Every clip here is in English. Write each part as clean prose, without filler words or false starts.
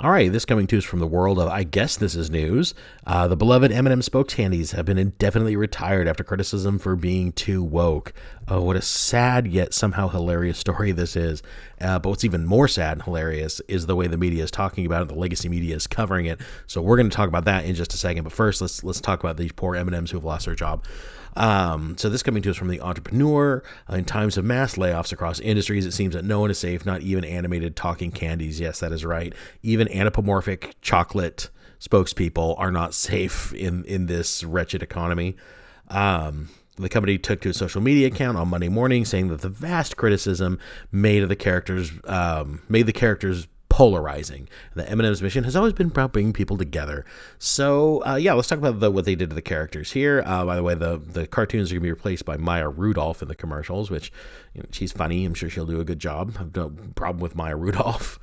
All right, this coming to us from the world of, I guess this is news. The beloved M&M spokescandies have been indefinitely retired after criticism for being too woke. Oh, what a sad yet somehow hilarious story this is. But what's even more sad and hilarious is the way the media is talking about it. The legacy media is covering it. So we're going to talk about that in just a second. But first, let's talk about these poor M&Ms who have lost their job. So this coming to us from the Entrepreneur. In times of mass layoffs across industries, it seems that no one is safe, not even animated talking candies. Yes, that is right. Even anthropomorphic chocolate spokespeople are not safe in this wretched economy. The company took to a social media account on Monday morning saying that the vast criticism made of the characters made the characters polarizing. The M&M's mission has always been about bringing people together. So, let's talk about what they did to the characters here. By the way, the cartoons are going to be replaced by Maya Rudolph in the commercials, which, she's funny. I'm sure she'll do a good job. I have no problem with Maya Rudolph.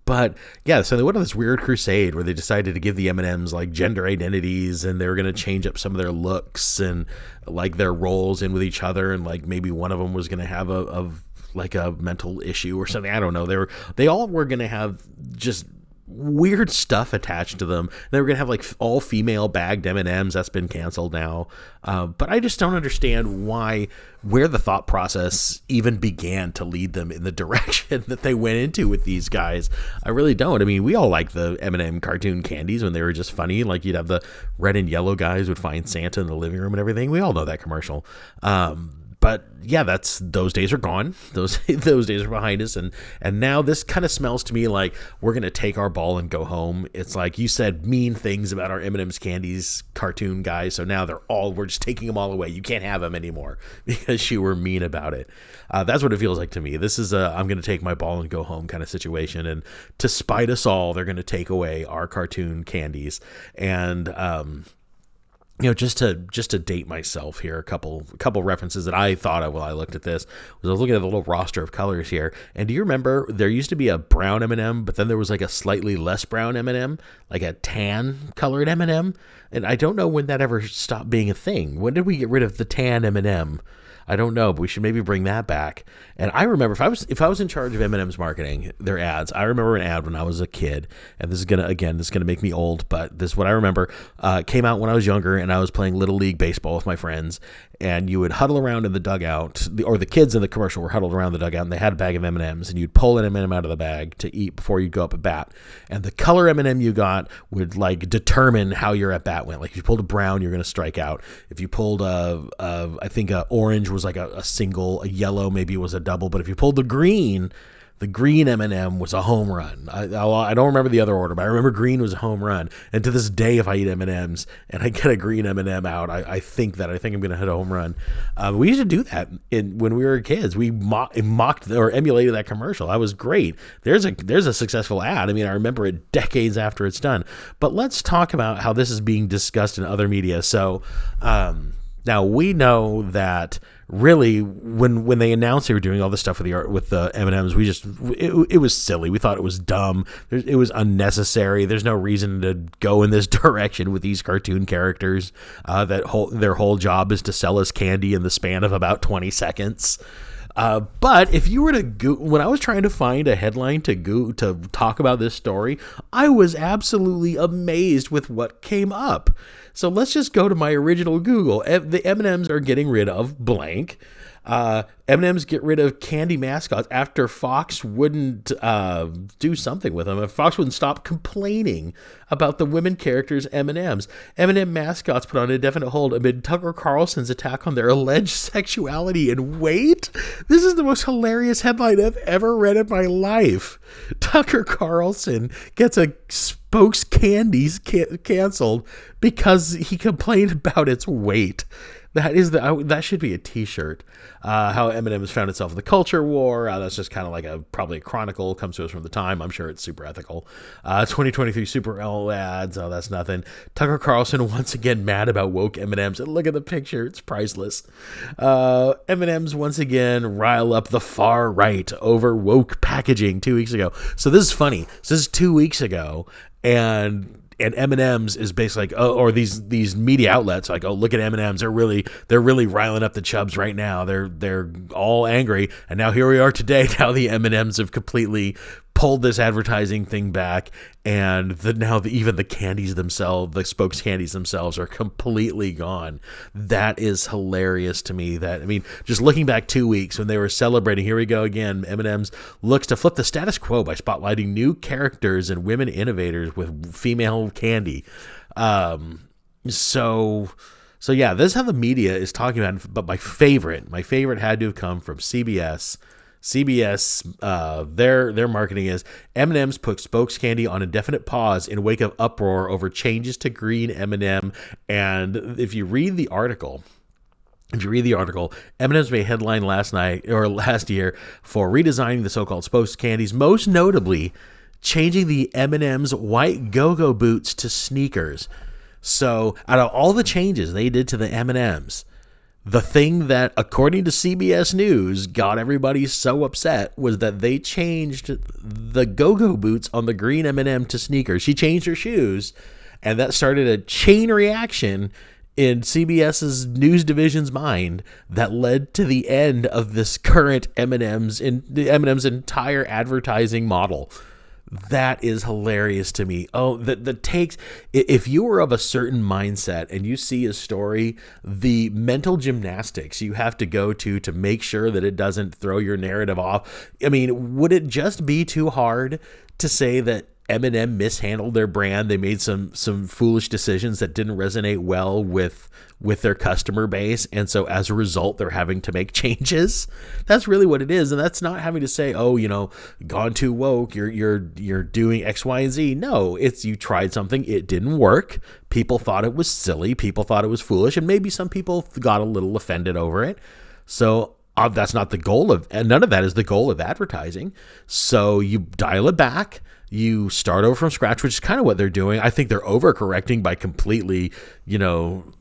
But yeah, so they went on this weird crusade where they decided to give the M&Ms like gender identities, and they were going to change up some of their looks and like their roles in with each other, and like maybe one of them was going to have a mental issue or something. I don't know. They all were going to have just weird stuff attached to them. They were going to have like all female bagged M&Ms. That's been canceled now. But I just don't understand where the thought process even began to lead them in the direction that they went into with these guys. I really don't. I mean, we all like the M&M cartoon candies when they were just funny. Like you'd have the red and yellow guys would find Santa in the living room and everything. We all know that commercial. But yeah, those days are gone. Those days are behind us, and now this kind of smells to me like we're gonna take our ball and go home. It's like you said mean things about our M&M's candies cartoon guys, so now we're just taking them all away. You can't have them anymore because you were mean about it. That's what it feels like to me. This is I'm gonna take my ball and go home kind of situation, and to spite us all, they're gonna take away our cartoon candies. And just to date myself here, a couple references that I thought of while I looked at this was I was looking at the little roster of colors here. And do you remember there used to be a brown M&M, but then there was like a slightly less brown M&M, like a tan colored M&M? And I don't know when that ever stopped being a thing. When did we get rid of the tan M&M? I don't know, but we should maybe bring that back. And I remember if I was in charge of M&M's marketing, their ads, I remember an ad when I was a kid, and this is gonna make me old, but this is what I remember. Came out when I was younger, and I was playing Little League baseball with my friends, and you would huddle around in the dugout, or the kids in the commercial were huddled around the dugout, and they had a bag of M&Ms, and you'd pull an M&M out of the bag to eat before you go up at bat. And the color M&M you got would like determine how your at bat went. Like if you pulled a brown, you're gonna strike out. If you pulled I think a orange was like a single, a yellow maybe was a double, but if you pulled the green M&M was a home run. I don't remember the other order, but I remember green was a home run. And to this day, if I eat M&Ms and I get a green M&M out, I think I'm going to hit a home run. We used to do that when we were kids. We mocked or emulated that commercial. That was great. There's a successful ad. I mean, I remember it decades after it's done. But let's talk about how this is being discussed in other media. So now we know that really when they announced they were doing all this stuff with the M&Ms, it was silly. We thought it was dumb. It was unnecessary. There's no reason to go in this direction with these cartoon characters their whole job is to sell us candy in the span of about 20 seconds. But if you were to when I was trying to find a headline to talk about this story, I was absolutely amazed with what came up. So let's just go to my original Google. The M&Ms are getting rid of blank. M&Ms get rid of candy mascots after Fox wouldn't do something with them. If Fox wouldn't stop complaining about the women characters M&Ms. M&M mascots put on a definite hold amid Tucker Carlson's attack on their alleged sexuality and weight. This is the most hilarious headline I've ever read in my life. Tucker Carlson gets a spokescandies canceled because he complained about its weight. That should be a t-shirt. How M&M has found itself in the culture war. That's just kind of like probably a chronicle, comes to us from the time. I'm sure it's super ethical. 2023 Super Bowl ads. Oh, that's nothing. Tucker Carlson once again mad about woke M&Ms. And look at the picture. It's priceless. M&Ms once again rile up the far right over woke packaging 2 weeks ago. So this is funny. So this is 2 weeks ago. And M&M's is basically like, or these media outlets like, oh, look at M&M's. They're really riling up the chubs right now. They're all angry. And now here we are today. Now the M&M's have completely pulled this advertising thing back, and even the candies themselves, the spokes candies themselves, are completely gone. That is hilarious to me. Just looking back 2 weeks when they were celebrating, here we go again, M&M's looks to flip the status quo by spotlighting new characters and women innovators with female candy. So yeah, this is how the media is talking about it. But my favorite had to have come from CBS. Their marketing is M&M's put spokes candy on indefinite pause in wake of uproar over changes to green M&M. And if you read the article, M&M's made headline last year for redesigning the so-called spokes candies, most notably changing the M&M's white go-go boots to sneakers. So out of all the changes they did to the M&M's, the thing that, according to CBS News, got everybody so upset was that they changed the go-go boots on the green M&M to sneakers. She changed her shoes, and that started a chain reaction in CBS's news division's mind that led to the end of this current M&M's entire advertising model. That is hilarious to me. Oh, the takes. If you were of a certain mindset and you see a story, the mental gymnastics you have to go to make sure that it doesn't throw your narrative off. I mean, would it just be too hard to say that M&M mishandled their brand? They made some foolish decisions that didn't resonate well with their customer base, and so as a result they're having to make changes. That's really what it is. And that's not having to say, oh, gone too woke, you're doing X, Y, and Z. No, it's you tried something, it didn't work, people thought it was silly, people thought it was foolish, and maybe some people got a little offended over it. So that's not the goal and none of that is the goal of advertising. So you dial it back, you start over from scratch, which is kind of what they're doing. I think they're overcorrecting by completely,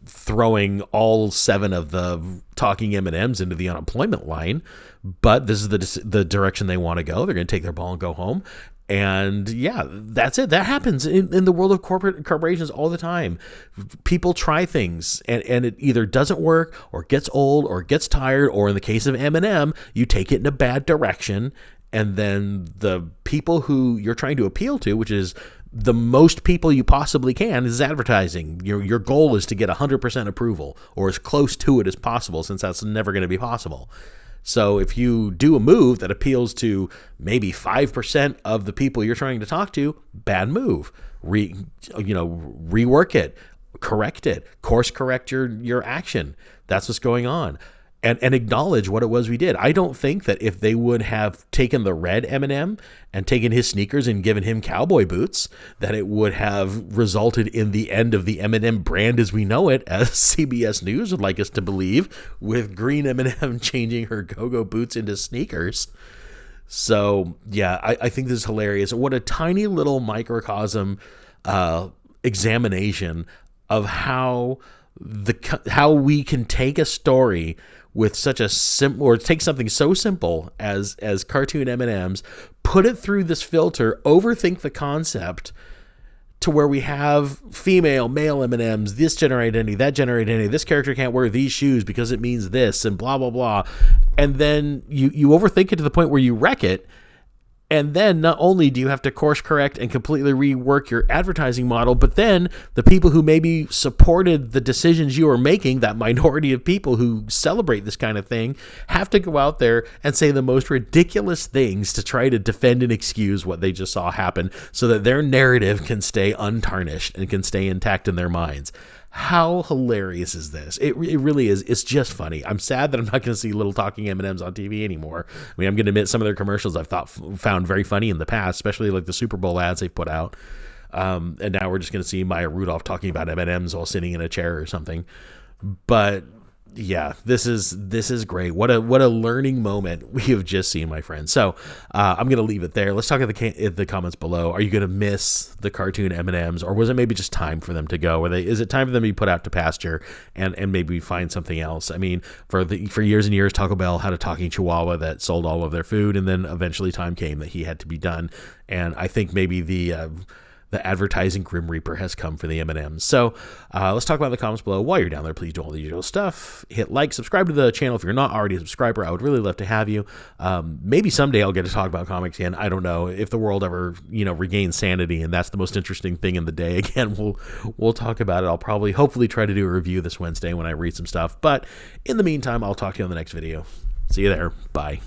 throwing all 7 of the talking M&Ms into the unemployment line. But this is the direction they want to go. They're going to take their ball and go home. And yeah, that's it. That happens in the world of corporations all the time. People try things and it either doesn't work or gets old or gets tired, or in the case of M&M, you take it in a bad direction. And then the people who you're trying to appeal to, which is the most people you possibly can, is advertising. Your goal is to get 100% approval, or as close to it as possible, since that's never going to be possible. So if you do a move that appeals to maybe 5% of the people you're trying to talk to, bad move. Rework it, correct it, course correct your action. That's what's going on. And acknowledge what it was we did. I don't think that if they would have taken the red M&M and taken his sneakers and given him cowboy boots, that it would have resulted in the end of the M&M brand as we know it, as CBS News would like us to believe, with green M&M changing her go-go boots into sneakers. So, yeah, I think this is hilarious. What a tiny little microcosm examination of how we can take a story with such a simple, or take something so simple as cartoon M&Ms, put it through this filter, overthink the concept to where we have female, male M&Ms, this gender identity, that gender identity, this character can't wear these shoes because it means this, and blah, blah, blah. And then you overthink it to the point where you wreck it. And then not only do you have to course correct and completely rework your advertising model, but then the people who maybe supported the decisions you are making, that minority of people who celebrate this kind of thing, have to go out there and say the most ridiculous things to try to defend and excuse what they just saw happen so that their narrative can stay untarnished and can stay intact in their minds. How hilarious is this? It really is. It's just funny. I'm sad that I'm not going to see little talking M&Ms on TV anymore. I mean, I'm going to admit some of their commercials I've found very funny in the past, especially like the Super Bowl ads they've put out. And now we're just going to see Maya Rudolph talking about M&Ms while sitting in a chair or something. But yeah, this is great. What a learning moment we have just seen, my friends. So I'm going to leave it there. Let's talk in the comments below. Are you going to miss the cartoon M&Ms, or was it maybe just time for them to go? Is it time for them to be put out to pasture and maybe find something else? I mean, for years and years, Taco Bell had a talking Chihuahua that sold all of their food, and then eventually time came that he had to be done. And I think maybe the advertising Grim Reaper has come for the M&Ms. So let's talk about the comments below. While you're down there, please do all the usual stuff. Hit like, subscribe to the channel if you're not already a subscriber. I would really love to have you. Maybe someday I'll get to talk about comics again. I don't know if the world ever, regains sanity, and that's the most interesting thing in the day. Again, we'll talk about it. I'll probably, hopefully, try to do a review this Wednesday when I read some stuff. But in the meantime, I'll talk to you on the next video. See you there. Bye.